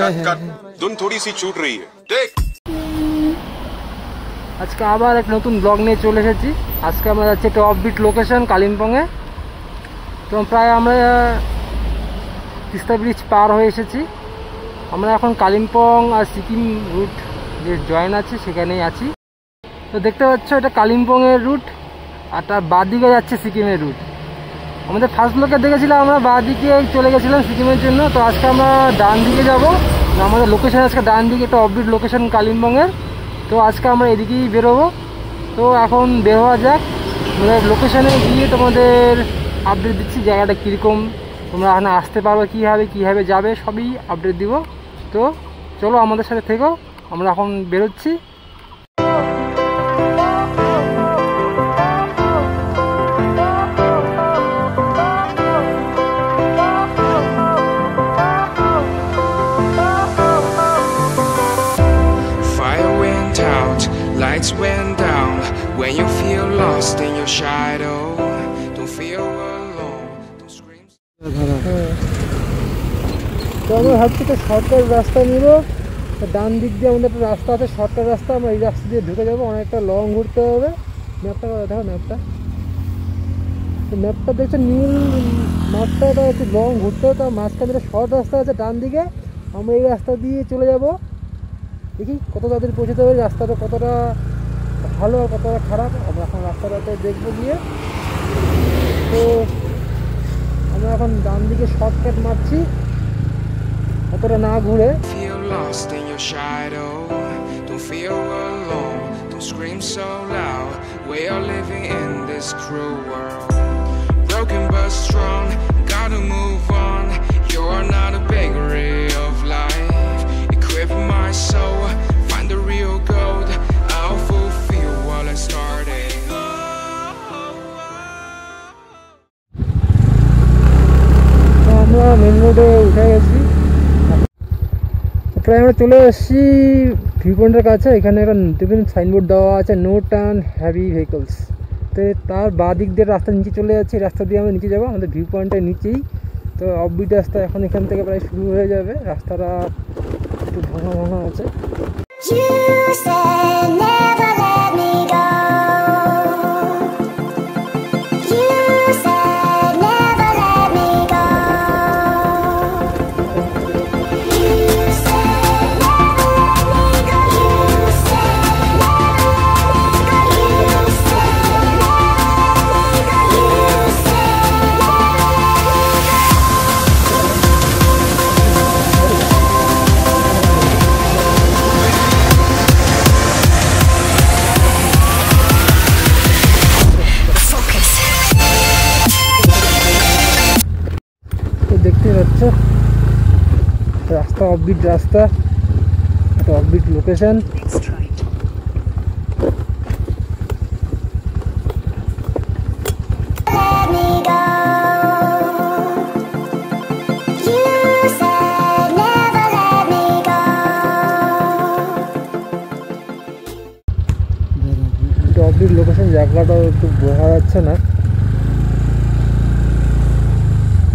धुन थोड़ी सी छूट रही है देख। আজকে আবার এক নতুন ব্লগ নিয়ে চলে এসেছি। আজকে আমরা যাচ্ছি একটা অফবিট লোকেশন কালিম্পংয়ে। তো প্রায় আমরা তিস্তা ব্রিজ পার হয়ে এসেছি। আমরা এখন কালিম্পং আর সিকিম রুট যে জয়েন আছে সেখানেই আছি। তো দেখতে পাচ্ছ এটা কালিম্পংয়ের রুট আর তার বাঁদিকে যাচ্ছে সিকিমের রুট। আমাদের ফার্স্ট ব্লকে দেখেছিলাম আমরা বাঁদিকে চলে গেছিলাম সিকিমের জন্য। তো আজকে আমরা ডান দিকে যাব। আমাদের লোকেশন আজকে ডান দিকে একটা অফবিট লোকেশন কালিম্পংয়ের। তো আজকে আমরা এদিকেই বেরোবো। তো এখন বের হওয়া যাক। আমাদের লোকেশানে গিয়ে তোমাদের আপডেট দিচ্ছি জায়গাটা কীরকম, তোমরা এখানে আসতে পারবে, কীভাবে যাবে সবই আপডেট দিব। তো চলো আমাদের সাথে থেকো, আমরা এখন বেরোচ্ছি। Lights went down when you feel lost in your shadow. Don't feel alone. Don't scream. তো আমরা ভাবছি তো শর্টকাট রাস্তা নিব। ডান দিক দিয়ে আমাদের একটা রাস্তা আছে, শর্টকাট রাস্তা। আমরা এই রাস্তা দিয়ে ঢুকে যাবো, অনেকটা লং ঘুরতে হবে। ম্যাপটা দেখো, ম্যাপটা দেখছো নীল মাঠটা, একটু লং ঘুরতে হবে। তার মাঝখানে একটা শর্ট রাস্তা আছে ডান দিকে, আমরা এই রাস্তা দিয়ে চলে যাব। দেখি কত তাড়াতাড়ি পৌঁছতে হবে, রাস্তাটা কতটা ভালো আর কতটা খারাপ আমরা এখন রাস্তাটাতে দেখবো গিয়ে। তো আমরা এখন ডান দিকে শর্টকাট মারছি, অতটা না ঘুরে। Feel lost in your shadow. Don't feel alone. Don't scream so loud. We are living in this cruel world. Broken but strong. Gotta move on. You are not a bakery of life. Equip my soul. Find the real gold. I'll fulfill what I started. আমরা main রোডে উঠে গেছি। প্রায় আমরা চলে এসেছি view পয়েন্টের কাছে। এখানে একটা দেখবেন সাইনবোর্ড দেওয়া আছে, নো টার্ন হ্যাভি ভেহিকলস। তো তার বাঁ দিক দিয়ে রাস্তা নিচে চলে যাচ্ছে, রাস্তা দিয়ে আমরা নিচে যাবো আমাদের ভিউ পয়েন্টের নিচেই। তো অফবিট রাস্তা এখন এখান থেকে প্রায় শুরু হয়ে যাবে। রাস্তাটা একটু ভাঙা আছে। দেখতে পাচ্ছ রাস্তা অফবিট রাস্তা, একটা অফবিট লোকেশন। অফবিট লোকেশন জায়গাটা একটু বোঝা যাচ্ছে না,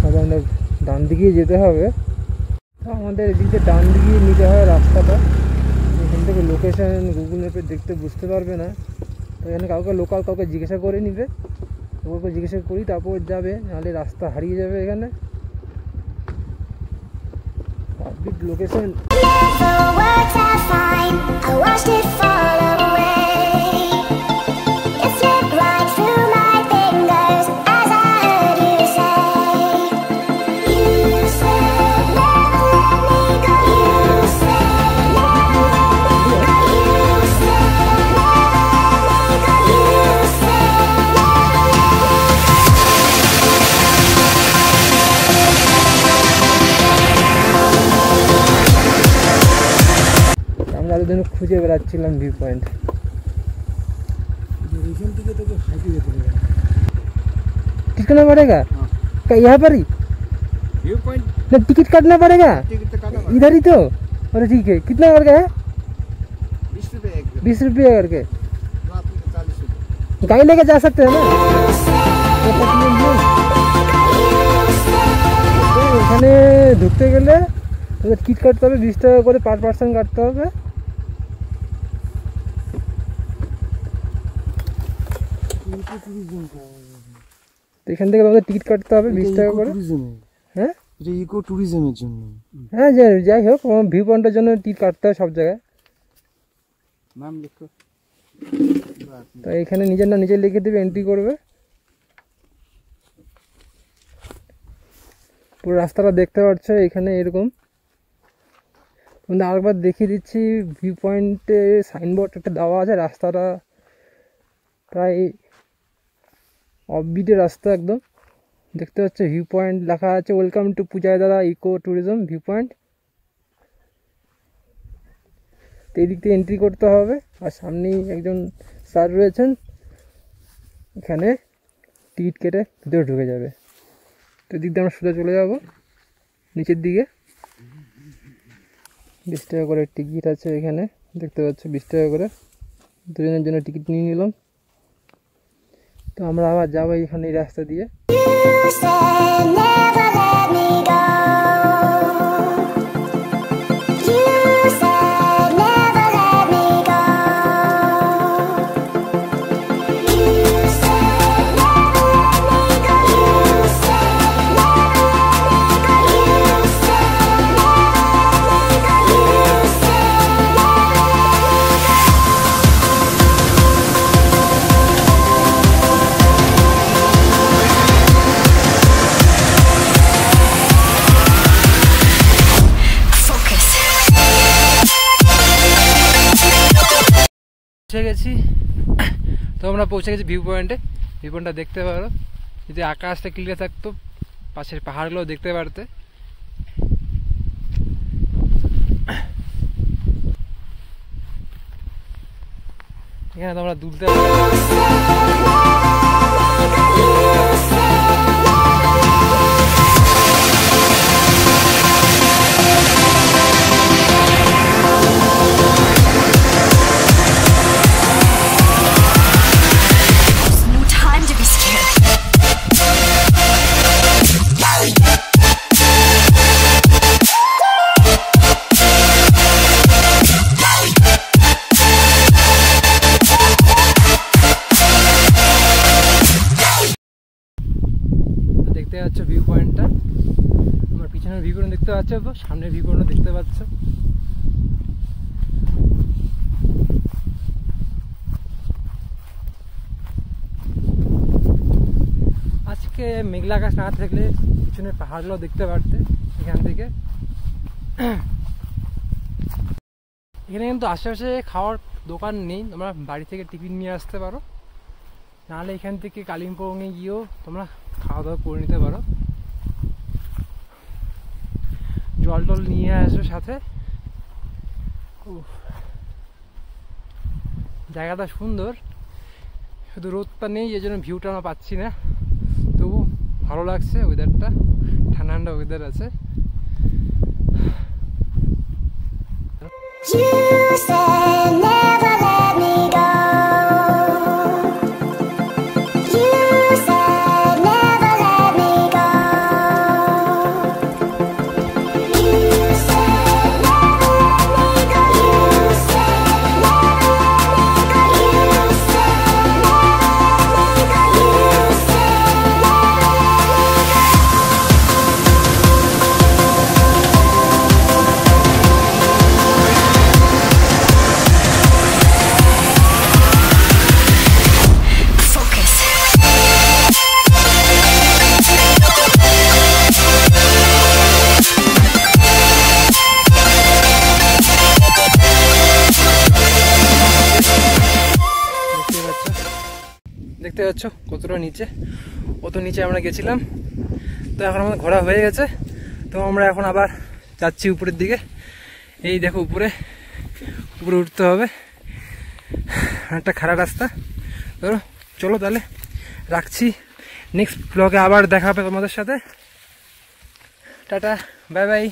আমাদের ডান দিকে যেতে হবে। আমাদের এদিক দিয়ে ডান দিকে নিতে হয় রাস্তাটা। এখান থেকে লোকেশন গুগল ম্যাপে দেখতে বুঝতে পারবে না। তো এখানে লোকাল কাউকে জিজ্ঞাসা করে নিবে, ওকে জিজ্ঞাসা করি তারপর যাবে, নাহলে রাস্তা হারিয়ে যাবে। এখানে লোকেশন খুঁজে বেড়াচ্ছিলাম ভিউ পয়েন্ট। टिकट करना पड़ेगा यहाँ पर ही व्यू पॉइंट, टिकट काटना पड़ेगा इधर ही तो। अरे ठीक है, कितना करके है? 20 रुपये करके। गाड़ी लेके जा सकते हैं ना? এখানে ঢুকতে গেলে তোদের টিকিট কাটতে হবে 20 টাকা করে পার পার্সন কাটতে হবে। এখান থেকে তোমাদের টিকিট কাটতে হবে 20 টাকা করে। হ্যাঁ এটা ইকো ট্যুরিজমের জন্য। হ্যাঁ যাই হোক ভিউ পয়েন্টের জন্য টিকিট কাটতে হবে সব জায়গায়। নাম লিখো। তো এখানে নিজের নাম নিজে লিখে দেবে, এন্ট্রি করবে। পুরো রাস্তাটা দেখতে পাচ্ছ এখানে এরকম। আরেকবার দেখিয়ে দিচ্ছি, ভিউ পয়েন্টে সাইনবোর্ড একটা দেওয়া আছে। রাস্তাটা প্রায় অফবিটের রাস্তা একদম দেখতে পাচ্ছ। ভিউ পয়েন্ট লেখা আছে, welcome to Pujadara eco tourism view point. তো এই দিক থেকে এন্ট্রি করতে হবে। আর সামনেই একজন স্যার রয়েছেন, এখানে টিকিট কেটে ভিতরে ঢুকে যাবে। তো এদিক দিয়ে আমরা সোজা চলে যাব নিচের দিকে। 20 টাকা করে টিকিট আছে এখানে দেখতে পাচ্ছ, 20 টাকা করে দুজনের জন্য টিকিট নিয়ে নিলাম। তো আমরা আবার যাবো এখানে এই রাস্তা দিয়ে। পৌঁছে গেছি। তো আমরা পৌঁছে গেছি ভিউ পয়েন্টে। ভিউ পয়েন্টটা দেখতে পারো, যদি আকাশটা ক্লিয়ার থাকতো পাশের পাহাড়গুলো দেখতে পারতে। এখানে তোমরা দুলতে দেখতে পাচ্ছ ভিউ পয়েন্টটা। আমার পিছনের ভিউ পয়েন্ট দেখতে পাচ্ছ, সামনের ভিউ পয়েন্ট দেখতে পাচ্ছ। আজকে মেঘলা আকাশ না থাকলে পিছনের পাহাড়গুলো দেখতে পারতে এখান থেকে। এখানে কিন্তু আশেপাশে খাওয়ার দোকান নেই, তোমরা বাড়ি থেকে টিফিন নিয়ে আসতে পারো, নাহলে এখান থেকে কালিম্পংয়ে গিয়েও তোমরা খাওয়া দাওয়া করে নিতে পারো। জল টল নিয়ে আসো সাথে। জায়গাটা সুন্দর, শুধু রোদটা নেই এই জন্য ভিউটা আমরা পাচ্ছি না, তবু ভালো লাগছে। ওয়েদারটা ঠান্ডা ঠান্ডা ওয়েদার আছে। দেখতে পাচ্ছ কতটা নিচে, কত নিচে আমরা গেছিলাম। তো এখন আমাদের ঘোরা হয়ে গেছে। তো আমরা এখন আবার যাচ্ছি উপরের দিকে। এই দেখো উপরে উপরে উঠতে হবে, একটা খারাপ রাস্তা। তো চলো তাহলে রাখছি, নেক্সট ব্লগে আবার দেখা হবে তোমাদের সাথে। Tata, bye bye.